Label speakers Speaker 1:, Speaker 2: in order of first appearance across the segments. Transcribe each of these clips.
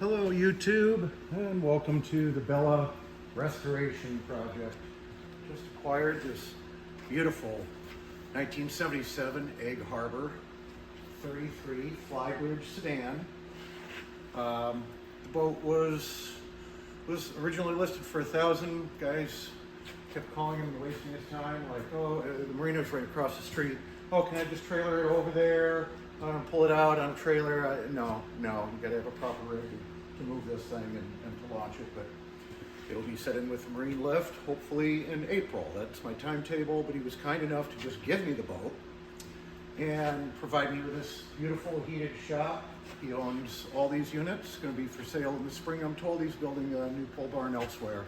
Speaker 1: Hello YouTube, and welcome to the Bella Restoration Project. Just acquired this beautiful 1977 Egg Harbor 33 flybridge sedan. The boat was originally listed for $1,000. Guys kept calling him and wasting his time, like, oh, the marina's right across the street. Oh, can I just trailer it over there? Pull it out on a trailer? No, you gotta have a proper rig to move this thing and to launch it, but it'll be set in with a marine lift, hopefully in April. That's my timetable, but he was kind enough to just give me the boat and provide me with this beautiful heated shop. He owns all these units. It's gonna be for sale in the spring, I'm told. He's building a new pole barn elsewhere.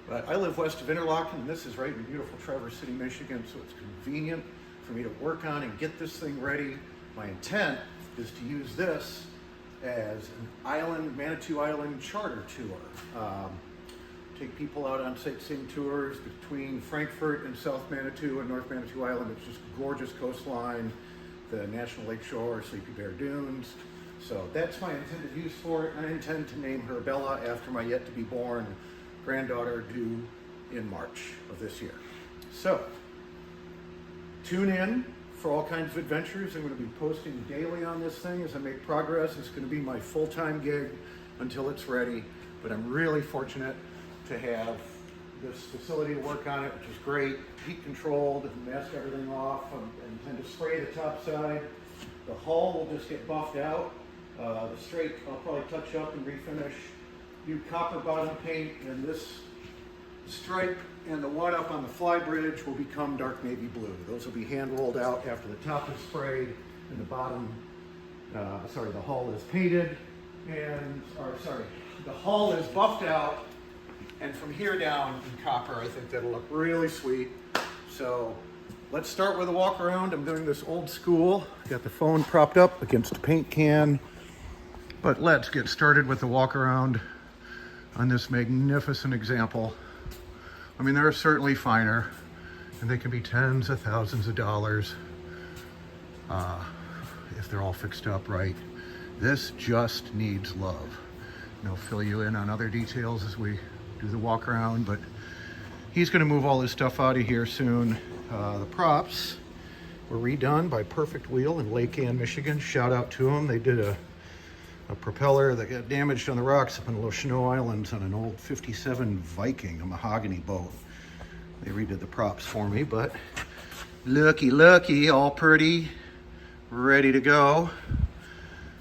Speaker 1: But I live west of Interlochen, and this is right in beautiful Traverse City, Michigan, so it's convenient for me to work on and get this thing ready. My intent is to use this as an Manitou Island charter tour. Take people out on sightseeing tours between Frankfurt and South Manitou and North Manitou Island. It's just gorgeous coastline, the National Lake Shore, Sleepy Bear Dunes. So that's my intended use for it. I intend to name her Bella after my yet-to-be-born granddaughter due in March of this year. So tune in for all kinds of adventures. I'm going to be posting daily on this thing as I make progress. It's going to be my full-time gig until it's ready, but I'm really fortunate to have this facility to work on it, which is great. Heat controlled, mask everything off. I intend to spray the top side. The hull will just get buffed out. The straight I'll probably touch up and refinish. Do copper bottom paint, and this stripe and the one up on the flybridge will become dark navy blue. Those will be hand rolled out after the top is sprayed and the bottom, the hull is painted the hull is buffed out, and from here down in copper. I think that'll look really sweet. So let's start with a walk around. I'm doing this old school. Got the phone propped up against a paint can, but let's get started with the walk around on this magnificent example. I mean, there are certainly finer, and they can be tens of thousands of dollars if they're all fixed up right. This just needs love. And I'll fill you in on other details as we do the walk around, but he's gonna move all this stuff out of here soon. The props were redone by Perfect Wheel in Lake Ann, Michigan. Shout out to them. They did a propeller that got damaged on the rocks up in the Little Snow Islands on an old 57 Viking, a mahogany boat. They redid the props for me, but looky, all pretty, ready to go.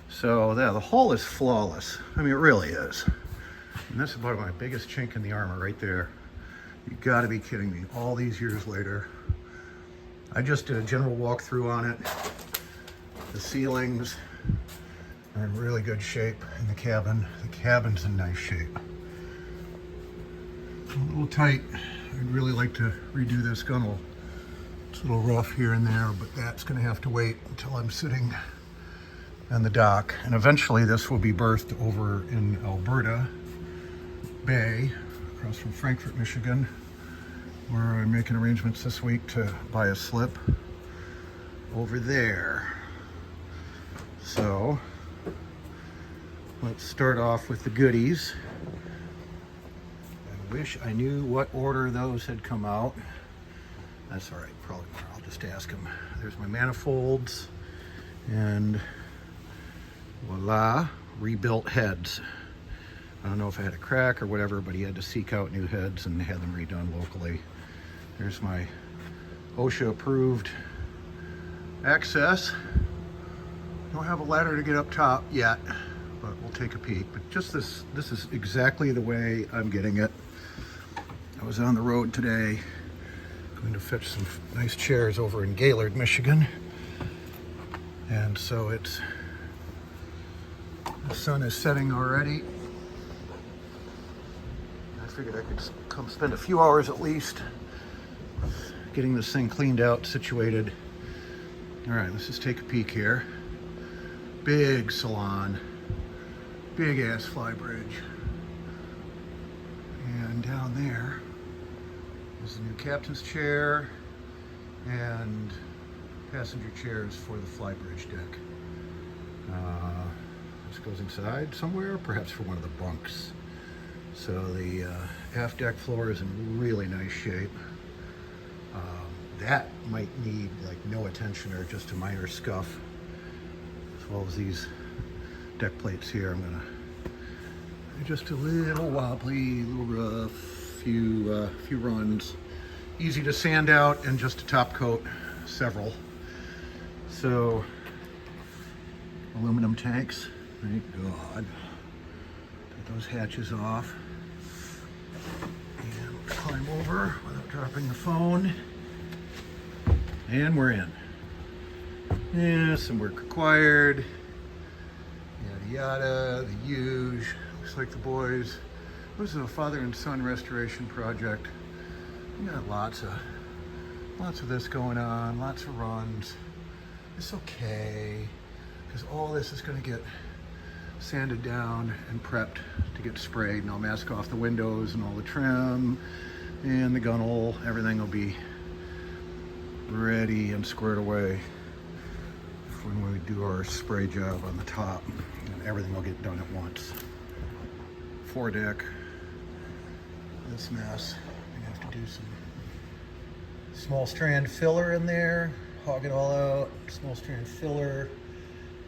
Speaker 1: So yeah, the hull is flawless. I mean, it really is. And that's about my biggest chink in the armor right there. You gotta be kidding me, all these years later. I just did a general walkthrough on it. The ceilings are in really good shape in the cabin. The cabin's in nice shape. A little tight. I'd really like to redo this gunnel. It's a little rough here and there, but that's gonna have to wait until I'm sitting on the dock. And eventually this will be berthed over in Alberta Bay, across from Frankfurt, Michigan, where I'm making arrangements this week to buy a slip over there. So let's start off with the goodies. I wish I knew what order those had come out. That's all right, probably I'll just ask him. There's my manifolds, and voila, rebuilt heads. I don't know if I had a crack or whatever, but he had to seek out new heads and had them redone locally. There's my OSHA approved access. Don't have a ladder to get up top yet, but we'll take a peek. But just this is exactly the way I'm getting it. I was on the road today, going to fetch some nice chairs over in Gaylord, Michigan. And so the sun is setting already. I figured I could come spend a few hours at least getting this thing cleaned out, situated. All right, let's just take a peek here. Big salon, big ass flybridge. And down there is the new captain's chair and passenger chairs for the flybridge deck. There's goes inside somewhere, perhaps for one of the bunks. So the aft deck floor is in really nice shape. That might need like no attention or just a minor scuff, as well as these deck plates here. I'm gonna just a little wobbly, a little rough, few runs. Easy to sand out and just to top coat several. So aluminum tanks, thank God. Get those hatches off. And we'll climb over without dropping the phone. And we're in. Yeah, some work required. Yada yada, the huge. Looks like the boys. This is a father and son restoration project. We got lots of this going on, lots of runs. It's okay, because all this is going to get sanded down and prepped to get sprayed, and I'll mask off the windows and all the trim and the gunnel. Everything will be ready and squared away when we do our spray job on the top, and everything will get done at once. Foredeck, this mess. I have to do some small strand filler in there, hog it all out, small strand filler,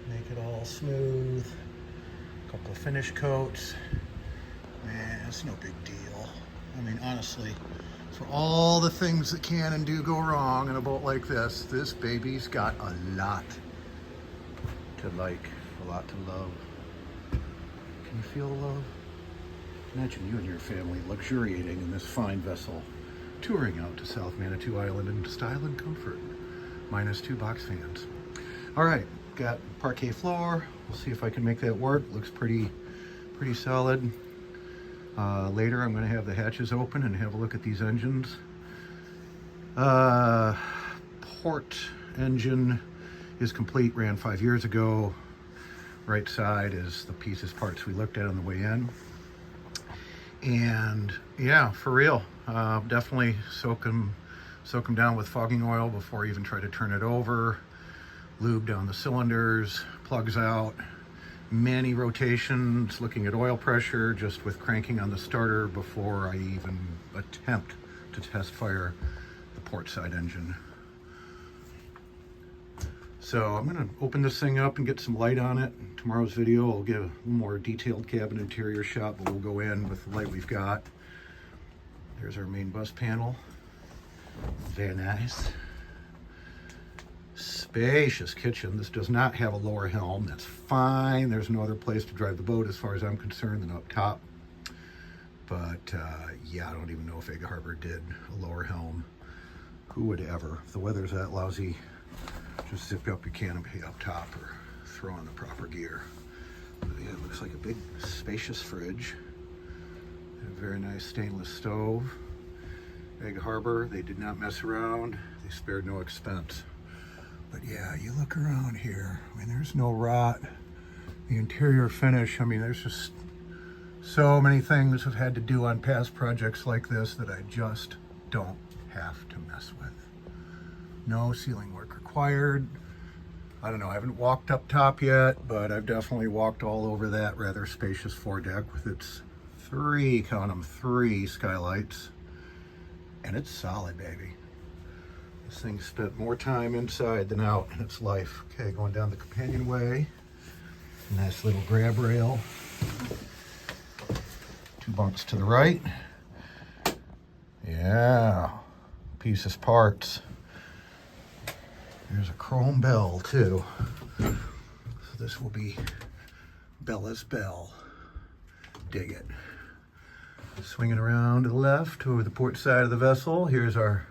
Speaker 1: make it all smooth, a couple of finish coats. Man, it's no big deal. I mean, honestly, for all the things that can and do go wrong in a boat like this baby's got a lot to like, a lot to love. Can you feel the love? Imagine you and your family luxuriating in this fine vessel, touring out to South Manitou Island in style and comfort, minus 2 box fans. All right, got parquet floor. We'll see if I can make that work. Looks pretty solid. Later, I'm going to have the hatches open and have a look at these engines. Port engine is complete, ran 5 years ago. Right side is the pieces, parts we looked at on the way in. And yeah, for real, definitely soak them down with fogging oil before you even try to turn it over. Lube down the cylinders, plugs out. Many rotations, looking at oil pressure, just with cranking on the starter before I even attempt to test fire the port side engine. So I'm gonna open this thing up and get some light on it. Tomorrow's video, I'll give a more detailed cabin interior shot, but we'll go in with the light we've got. There's our main bus panel. Very nice. Spacious kitchen. This does not have a lower helm. That's fine. There's no other place to drive the boat as far as I'm concerned than up top. But yeah, I don't even know if Egg Harbor did a lower helm. Who would ever? If the weather's that lousy, just zip up your canopy up top or throw on the proper gear. But yeah, it looks like a big spacious fridge. And a very nice stainless stove. Egg Harbor, they did not mess around. They spared no expense. But yeah, you look around here, I mean, there's no rot. The interior finish, I mean, there's just so many things I've had to do on past projects like this that I just don't have to mess with. No ceiling work required. I don't know, I haven't walked up top yet, but I've definitely walked all over that rather spacious foredeck with its 3, count them, 3 skylights. And it's solid, baby. This thing spent more time inside than out in its life. Okay, going down the companionway. Nice little grab rail. 2 bunks to the right. Yeah, pieces, parts. There's a chrome bell too. So this will be Bella's bell. Dig it. Swinging around to the left over the port side of the vessel. Here's our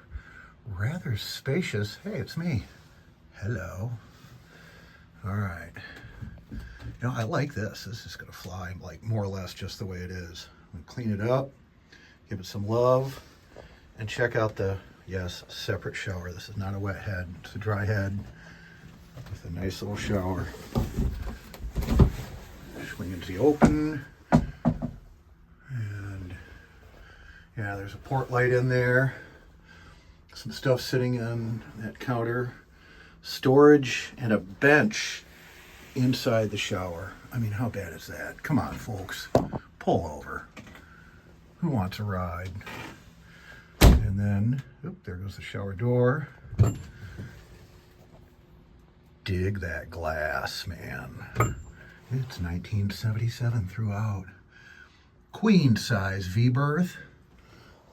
Speaker 1: rather spacious, hey, it's me. Hello. All right. You know, I like this. This is gonna fly like more or less just the way it is. I'm gonna clean it up, give it some love, and check out the, yes, separate shower. This is not a wet head, it's a dry head with a nice little shower. Swing into the open. And yeah, there's a port light in there. Some stuff sitting on that counter. Storage and a bench inside the shower. I mean, how bad is that? Come on, folks. Pull over. Who wants a ride? And then, oop, there goes the shower door. Dig that glass, man. It's 1977 throughout. Queen size V-berth.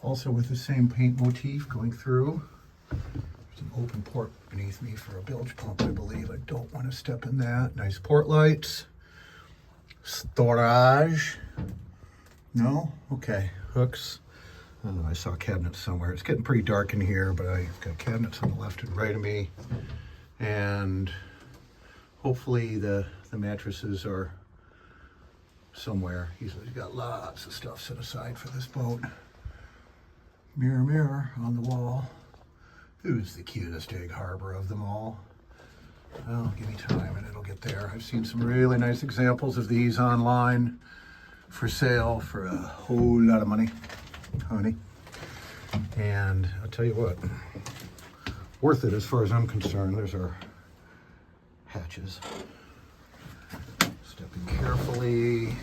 Speaker 1: Also with the same paint motif going through. There's an open port beneath me for a bilge pump, I believe. I don't want to step in that. Nice port lights. Storage. No? Okay. Hooks. I don't know, I saw cabinets somewhere. It's getting pretty dark in here, but I've got cabinets on the left and right of me. And hopefully the mattresses are somewhere. He's got lots of stuff set aside for this boat. Mirror, mirror on the wall. Who's the cutest egg harbor of them all? Well, give me time and it'll get there. I've seen some really nice examples of these online for sale for a whole lot of money, honey. And I'll tell you what, worth it as far as I'm concerned. There's our hatches. Stepping carefully.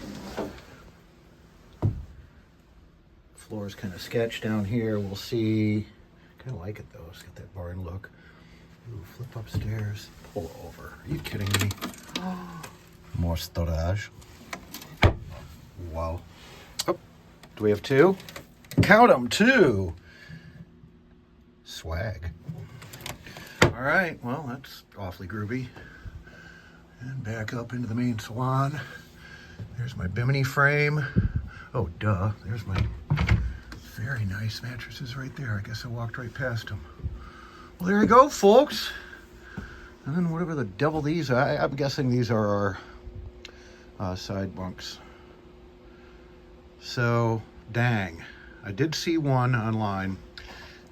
Speaker 1: Floor's kind of sketched down here. We'll see. Kind of like it though. It's got that barn look. Ooh, flip upstairs. Pull over. Are you kidding me? More storage. Wow. Oh, do we have two? Count them, two. Swag. All right, well, that's awfully groovy. And back up into the main salon. There's my bimini frame. Oh, duh. There's my very nice mattresses right there. I guess I walked right past them. Well, there you go, folks. And then whatever the devil these are, I'm guessing these are our side bunks. So, dang. I did see one online.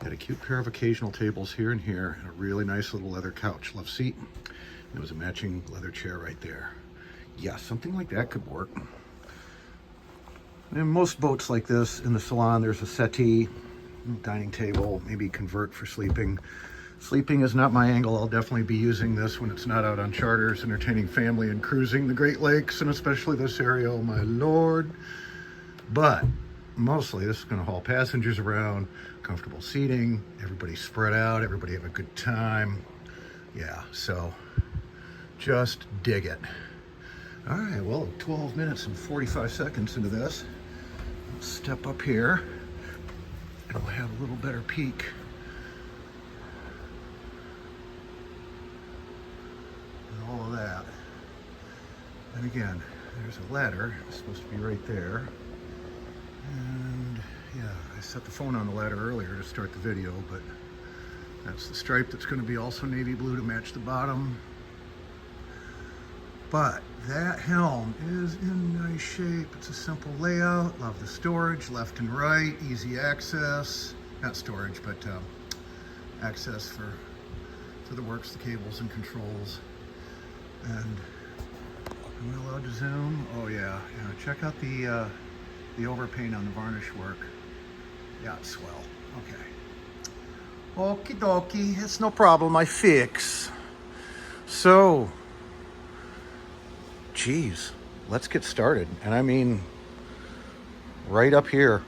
Speaker 1: Had a cute pair of occasional tables here and here, and a really nice little leather couch, love seat. There was a matching leather chair right there. Yeah, something like that could work. In most boats like this, in the salon, there's a settee, dining table, maybe convert for sleeping. Sleeping is not my angle. I'll definitely be using this when it's not out on charters, entertaining family and cruising the Great Lakes, and especially this area, oh my Lord. But mostly this is going to haul passengers around, comfortable seating, everybody spread out, everybody have a good time. Yeah, so just dig it. All right, well, 12 minutes and 45 seconds into this. Let's step up here and we'll have a little better peek. And all of that. And again, there's a ladder. It's supposed to be right there. And yeah, I set the phone on the ladder earlier to start the video, but that's the stripe that's going to be also navy blue to match the bottom. But that helm is in nice shape. It's a simple layout. Love the storage, left and right, easy access. Not storage, but access for the works, the cables and controls. And am I allowed to zoom? Oh yeah, yeah. Check out the overpaint on the varnish work. Yeah, it's swell. Okay. Okie dokie, it's no problem, I fix. So, geez, let's get started. And I mean, right up here.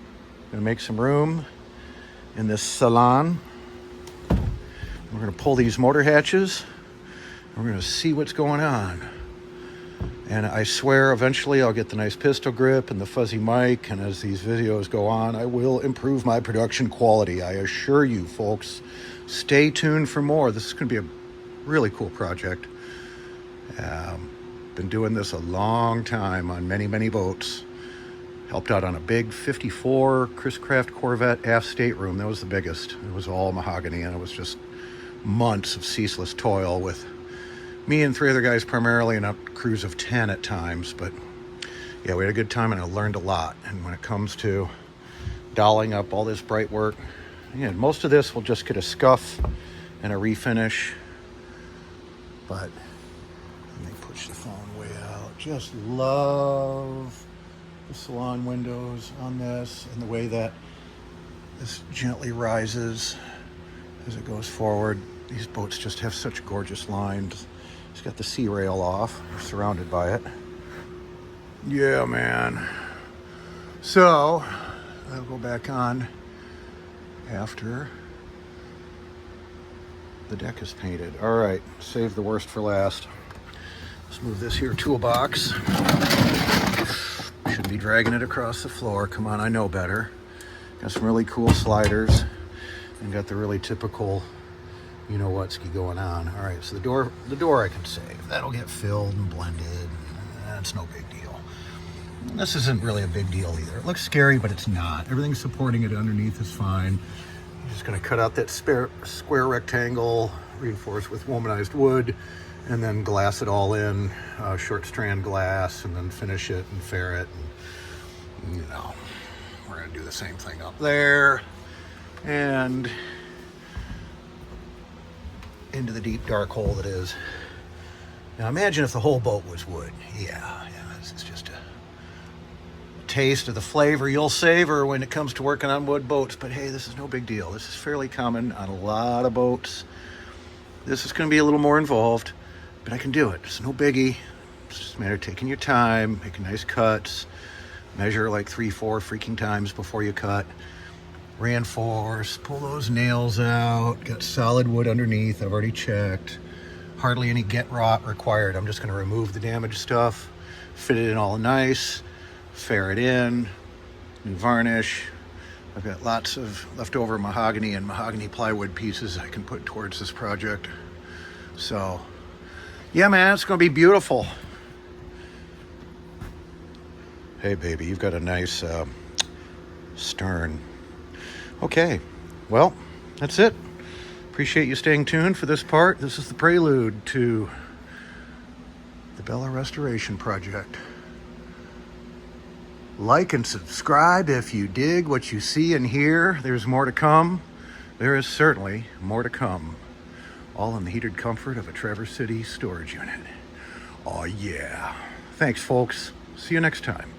Speaker 1: Gonna make some room in this salon. We're gonna pull these motor hatches. We're gonna see what's going on. And I swear eventually I'll get the nice pistol grip and the fuzzy mic, and as these videos go on, I will improve my production quality. I assure you, folks. Stay tuned for more. This is going to be a really cool project. Been doing this a long time on many, many boats. Helped out on a big 54 Chris Craft Corvette aft stateroom. That was the biggest. It was all mahogany, and it was just months of ceaseless toil with me and three other guys primarily, and a cruise of 10 at times. But yeah, we had a good time, and I learned a lot. And when it comes to dolling up all this bright work, yeah, most of this will just get a scuff and a refinish. But let me push the phone way out. Just love the salon windows on this and the way that this gently rises as it goes forward. These boats just have such gorgeous lines. It's got the sea rail off. We're surrounded by it. Yeah, man. So, I'll go back on after the deck is painted. All right, save the worst for last. Let's move this here toolbox. Shouldn't be dragging it across the floor. Come on, I know better. Got some really cool sliders and got the really typical you know what ski going on. All right, so the door I can save. That'll get filled and blended. That's no big deal. This isn't really a big deal either. It looks scary, but it's not. Everything supporting it underneath is fine. I'm just gonna cut out that square rectangle, reinforce with womanized wood, and then glass it all in, short strand glass, and then finish it and ferret. And, you know, we're gonna do the same thing up there. And into the deep dark hole that is. Now imagine if the whole boat was wood. Yeah, this is just a taste of the flavor you'll savor when it comes to working on wood boats. But hey, this is no big deal. This is fairly common on a lot of boats. This is going to be a little more involved, but I can do it. It's no biggie. It's just a matter of taking your time, making nice cuts, measure like 3-4 freaking times before you cut. Reinforce, pull those nails out, got solid wood underneath, I've already checked. Hardly any get rot required. I'm just gonna remove the damaged stuff, fit it in all nice, ferret in, new varnish. I've got lots of leftover mahogany and mahogany plywood pieces I can put towards this project. So, yeah man, it's gonna be beautiful. Hey baby, you've got a nice stern. Okay, well, that's it. Appreciate you staying tuned for this part. This is the prelude to the Bella Restoration Project. Like and subscribe if you dig what you see and hear. There's more to come. There is certainly more to come. All in the heated comfort of a Traverse City storage unit. Oh yeah. Thanks, folks. See you next time.